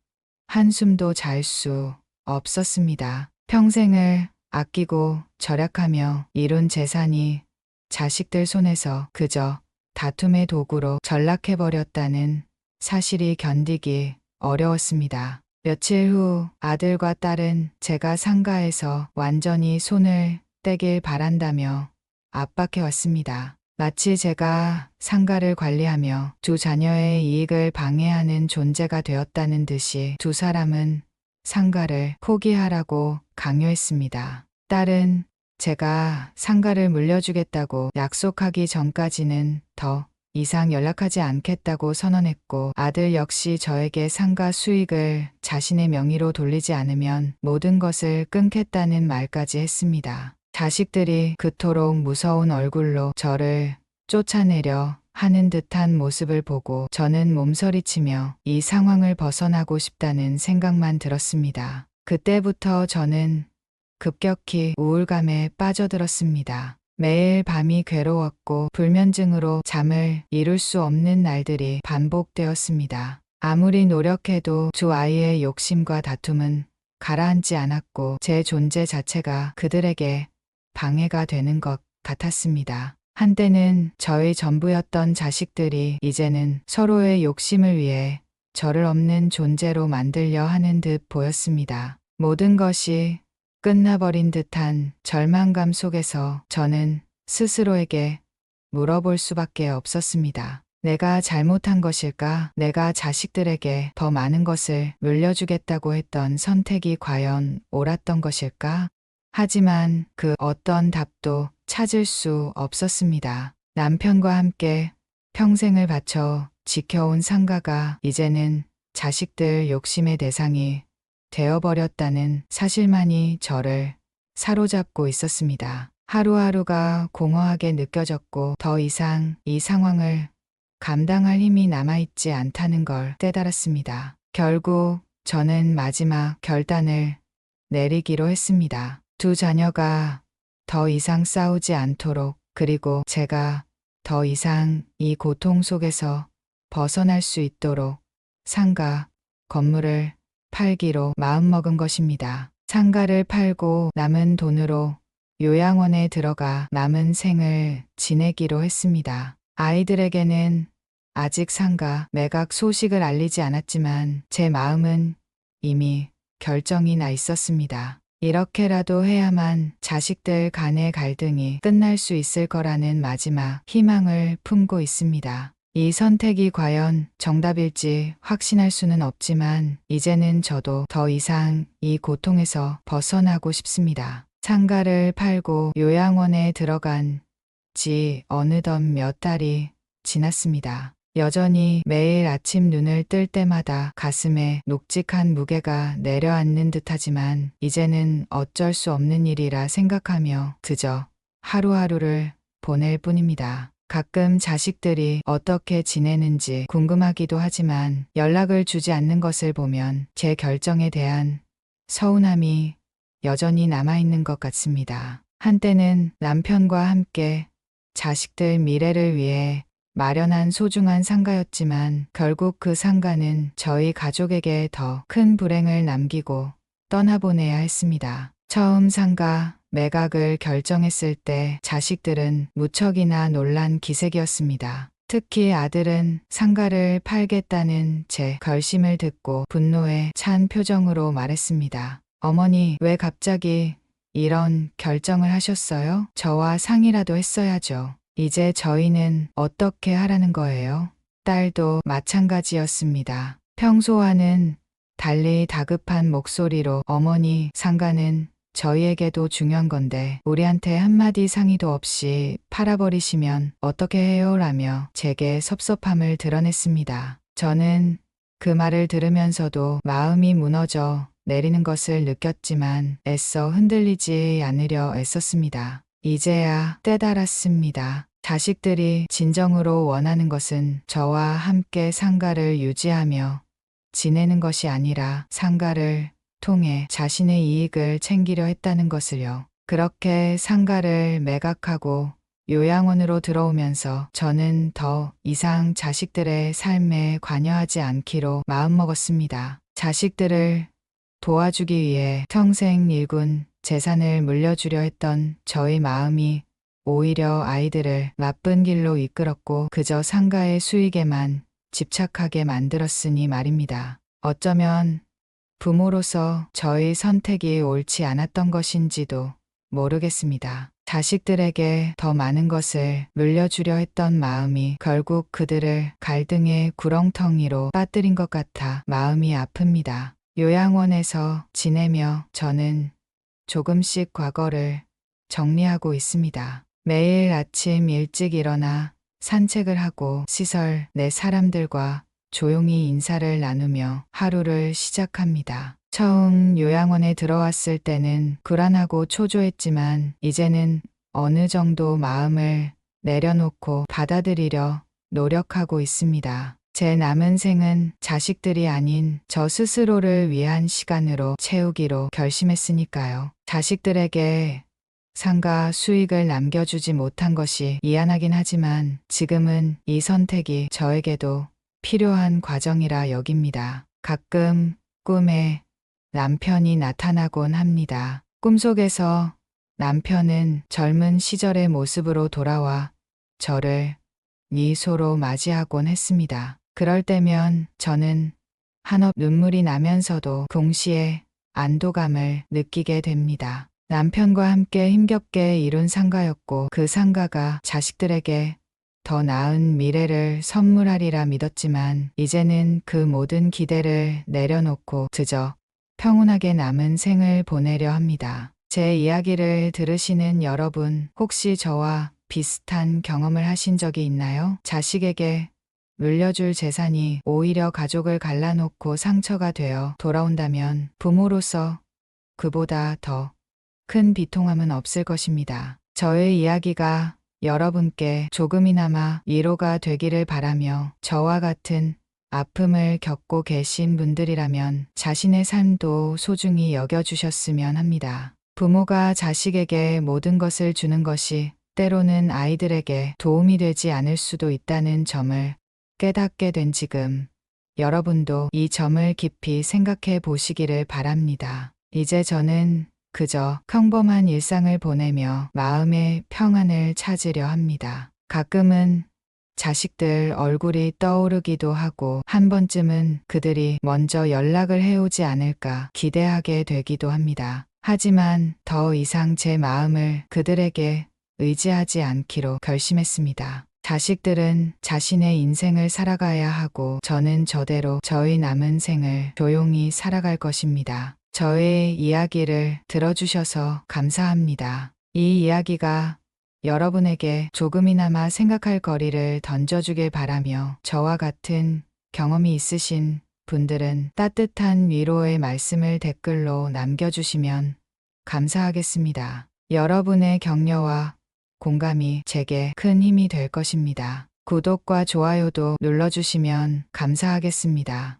C: 한숨도 잘 수 없었습니다. 평생을 아끼고 절약하며 이룬 재산이 자식들 손에서 그저 다툼의 도구로 전락해버렸다는 사실이 견디기 어려웠습니다. 며칠 후 아들과 딸은 제가 상가에서 완전히 손을 떼길 바란다며 압박해왔습니다. 마치 제가 상가를 관리하며 두 자녀의 이익을 방해하는 존재가 되었다는 듯이 두 사람은 상가를 포기하라고 강요했습니다. 딸은 제가 상가를 물려주겠다고 약속하기 전까지는 더 이상 연락하지 않겠다고 선언했고 아들 역시 저에게 상가 수익을 자신의 명의로 돌리지 않으면 모든 것을 끊겠다는 말까지 했습니다. 자식들이 그토록 무서운 얼굴로 저를 쫓아내려 하는 듯한 모습을 보고 저는 몸서리치며 이 상황을 벗어나고 싶다는 생각만 들었습니다. 그때부터 저는 급격히 우울감에 빠져들었습니다. 매일 밤이 괴로웠고 불면증으로 잠을 이룰 수 없는 날들이 반복되었습니다. 아무리 노력해도 두 아이의 욕심과 다툼은 가라앉지 않았고 제 존재 자체가 그들에게 방해가 되는 것 같았습니다. 한때는 저의 전부였던 자식들이 이제는 서로의 욕심을 위해 저를 없는 존재로 만들려 하는 듯 보였습니다. 모든 것이 끝나버린 듯한 절망감 속에서 저는 스스로에게 물어볼 수밖에 없었습니다. 내가 잘못한 것일까? 내가 자식들에게 더 많은 것을 물려주겠다고 했던 선택이 과연 옳았던 것일까? 하지만 그 어떤 답도 찾을 수 없었습니다. 남편과 함께 평생을 바쳐 지켜온 상가가 이제는 자식들 욕심의 대상이 되어버렸다는 사실만이 저를 사로잡고 있었습니다. 하루하루가 공허하게 느껴졌고 더 이상 이 상황을 감당할 힘이 남아있지 않다는 걸 깨달았습니다. 결국 저는 마지막 결단을 내리기로 했습니다. 두 자녀가 더 이상 싸우지 않도록 그리고 제가 더 이상 이 고통 속에서 벗어날 수 있도록 상가 건물을 팔기로 마음먹은 것입니다. 상가를 팔고 남은 돈으로 요양원에 들어가 남은 생을 지내기로 했습니다. 아이들에게는 아직 상가 매각 소식을 알리지 않았지만 제 마음은 이미 결정이 나 있었습니다. 이렇게라도 해야만 자식들 간의 갈등이 끝날 수 있을 거라는 마지막 희망을 품고 있습니다. 이 선택이 과연 정답일지 확신할 수는 없지만 이제는 저도 더 이상 이 고통에서 벗어나고 싶습니다. 상가를 팔고 요양원에 들어간 지 어느덧 몇 달이 지났습니다. 여전히 매일 아침 눈을 뜰 때마다 가슴에 녹직한 무게가 내려앉는 듯하지만 이제는 어쩔 수 없는 일이라 생각하며 그저 하루하루를 보낼 뿐입니다. 가끔 자식들이 어떻게 지내는지 궁금하기도 하지만 연락을 주지 않는 것을 보면 제 결정에 대한 서운함이 여전히 남아있는 것 같습니다. 한때는 남편과 함께 자식들 미래를 위해 마련한 소중한 상가였지만 결국 그 상가는 저희 가족에게 더 큰 불행을 남기고 떠나보내야 했습니다. 처음 상가 매각을 결정했을 때 자식들은 무척이나 놀란 기색이었습니다. 특히 아들은 상가를 팔겠다는 제 결심을 듣고 분노에 찬 표정으로 말했습니다. 어머니, 왜 갑자기 이런 결정을 하셨어요? 저와 상의라도 했어야죠. 이제 저희는 어떻게 하라는 거예요? 딸도 마찬가지였습니다. 평소와는 달리 다급한 목소리로 어머니, 상가는 저희에게도 중요한 건데 우리한테 한마디 상의도 없이 팔아버리시면 어떻게 해요? 라며 제게 섭섭함을 드러냈습니다. 저는 그 말을 들으면서도 마음이 무너져 내리는 것을 느꼈지만 애써 흔들리지 않으려 애썼습니다. 이제야 깨달았습니다. 자식들이 진정으로 원하는 것은 저와 함께 상가를 유지하며 지내는 것이 아니라 상가를 통해 자신의 이익을 챙기려 했다는 것을요. 그렇게 상가를 매각하고 요양원으로 들어오면서 저는 더 이상 자식들의 삶에 관여하지 않기로 마음먹었습니다. 자식들을 도와주기 위해 평생 일군 재산을 물려주려 했던 저의 마음이 오히려 아이들을 나쁜 길로 이끌었고 그저 상가의 수익에만 집착하게 만들었으니 말입니다. 어쩌면 부모로서 저의 선택이 옳지 않았던 것인지도 모르겠습니다. 자식들에게 더 많은 것을 물려주려 했던 마음이 결국 그들을 갈등의 구렁텅이로 빠뜨린 것 같아 마음이 아픕니다. 요양원에서 지내며 저는 조금씩 과거를 정리하고 있습니다. 매일 아침 일찍 일어나 산책을 하고 시설 내 사람들과 조용히 인사를 나누며 하루를 시작합니다. 처음 요양원에 들어왔을 때는 불안하고 초조했지만 이제는 어느 정도 마음을 내려놓고 받아들이려 노력하고 있습니다. 제 남은 생은 자식들이 아닌 저 스스로를 위한 시간으로 채우기로 결심했으니까요. 자식들에게 상가 수익을 남겨주지 못한 것이 미안하긴 하지만 지금은 이 선택이 저에게도 필요한 과정이라 여깁니다. 가끔 꿈에 남편이 나타나곤 합니다. 꿈속에서 남편은 젊은 시절의 모습으로 돌아와 저를 미소로 맞이하곤 했습니다. 그럴 때면 저는 한없 눈물이 나면서도 동시에 안도감을 느끼게 됩니다. 남편과 함께 힘겹게 이룬 상가였고 그 상가가 자식들에게 더 나은 미래를 선물하리라 믿었지만 이제는 그 모든 기대를 내려놓고 그저 평온하게 남은 생을 보내려 합니다. 제 이야기를 들으시는 여러분, 혹시 저와 비슷한 경험을 하신 적이 있나요? 자식에게 물려줄 재산이 오히려 가족을 갈라놓고 상처가 되어 돌아온다면 부모로서 그보다 더 큰 비통함은 없을 것입니다. 저의 이야기가 여러분께 조금이나마 위로가 되기를 바라며 저와 같은 아픔을 겪고 계신 분들이라면 자신의 삶도 소중히 여겨주셨으면 합니다. 부모가 자식에게 모든 것을 주는 것이 때로는 아이들에게 도움이 되지 않을 수도 있다는 점을 깨닫게 된 지금 여러분도 이 점을 깊이 생각해 보시기를 바랍니다. 이제 저는 그저 평범한 일상을 보내며 마음의 평안을 찾으려 합니다. 가끔은 자식들 얼굴이 떠오르기도 하고 한 번쯤은 그들이 먼저 연락을 해오지 않을까 기대하게 되기도 합니다. 하지만 더 이상 제 마음을 그들에게 의지하지 않기로 결심했습니다. 자식들은 자신의 인생을 살아가야 하고 저는 저대로 저의 남은 생을 조용히 살아갈 것입니다. 저의 이야기를 들어주셔서 감사합니다. 이 이야기가 여러분에게 조금이나마 생각할 거리를 던져주길 바라며 저와 같은 경험이 있으신 분들은 따뜻한 위로의 말씀을 댓글로 남겨주시면 감사하겠습니다. 여러분의 격려와 공감이 제게 큰 힘이 될 것입니다. 구독과 좋아요도 눌러주시면 감사하겠습니다.